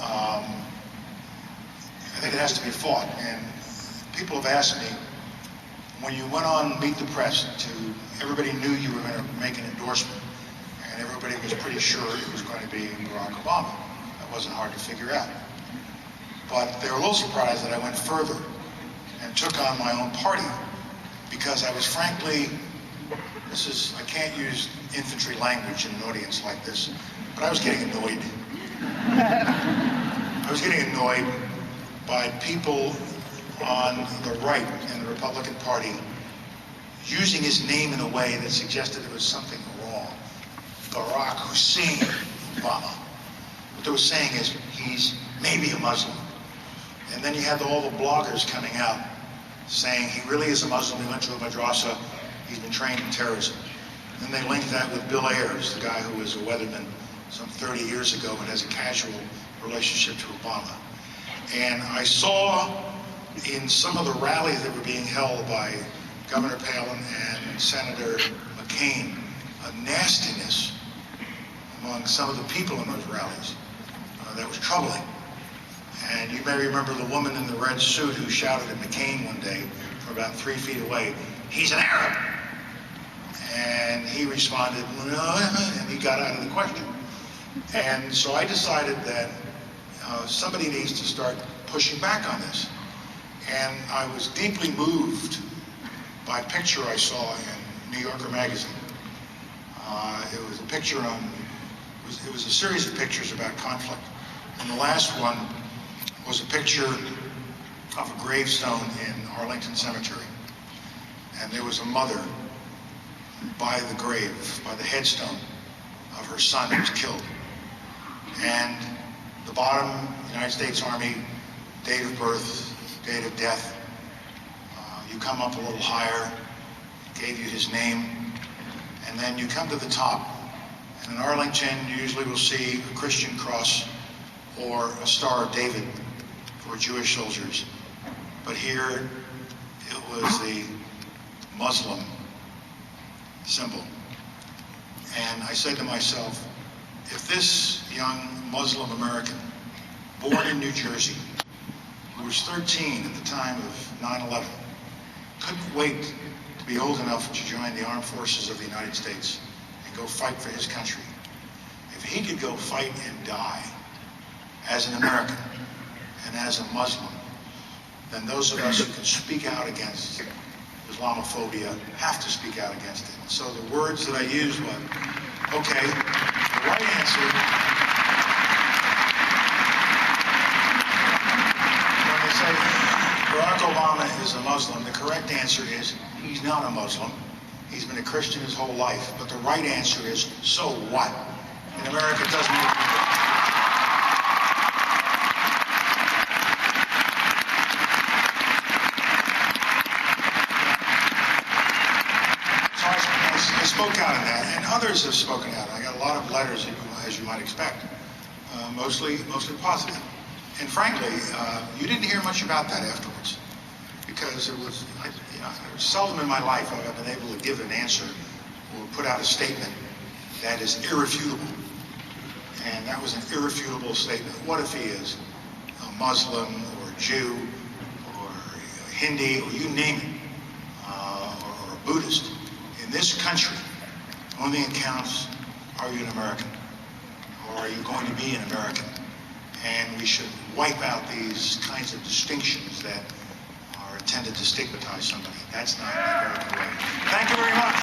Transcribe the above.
I think it has to be fought. And people have asked me, when you went on Meet the Press, everybody knew you were going to make an endorsement, and everybody was pretty sure it was going to be Barack Obama. That wasn't hard to figure out. But they were a little surprised that I went further and took on my own party, because I was frankly, I can't use infantry language in an audience like this, but I was getting annoyed. I was getting annoyed by people on the right in the Republican Party using his name in a way that suggested there was something wrong. Barack Hussein Obama. What they were saying is, he's maybe a Muslim. And then you had all the bloggers coming out saying he really is a Muslim, he went to a madrasa, he's been trained in terrorism. Then they linked that with Bill Ayers, the guy who was a weatherman some 30 years ago and has a casual relationship to Obama. And I saw in some of the rallies that were being held by Governor Palin and Senator McCain, a nastiness among some of the people in those rallies that was troubling. And you may remember the woman in the red suit who shouted at McCain one day from about 3 feet away, "He's an Arab." And he responded, "No," and he got out of the question. And so I decided that somebody needs to start pushing back on this. And I was deeply moved by a picture I saw in New Yorker magazine. It was a picture it was a series of pictures about conflict. And the last one was a picture of a gravestone in Arlington Cemetery. And there was a mother by the grave, by the headstone of her son who was killed. And the bottom, United States Army, date of birth, date of death. You come up a little higher, gave you his name, and then you come to the top. And in Arlington, you usually will see a Christian cross or a Star of David for Jewish soldiers. But here, it was the Muslim symbol. And I said to myself, if this young Muslim American, born in New Jersey, who was 13 at the time of 9/11, couldn't wait to be old enough to join the armed forces of the United States and go fight for his country, if he could go fight and die as an American and as a Muslim, then those of us who can speak out against Islamophobia have to speak out against it. So the words that I used were, okay, the right answer, when they say Barack Obama is a Muslim, the correct answer is he's not a Muslim. He's been a Christian his whole life. But the right answer is, so what? In America, it doesn't make any difference. I spoke out on that, and others have spoken out. I got a lot of letters, as you might expect, mostly positive. And frankly, you didn't hear much about that afterwards, because it was seldom in my life have I been able to give an answer or put out a statement that is irrefutable. And that was an irrefutable statement. What if he is a Muslim or a Jew or a Hindi or you name it, or a Buddhist? In this country, the only thing that counts, are you an American? Or are you going to be an American? And we should wipe out these kinds of distinctions that are intended to stigmatize somebody. That's not the American way. Thank you very much.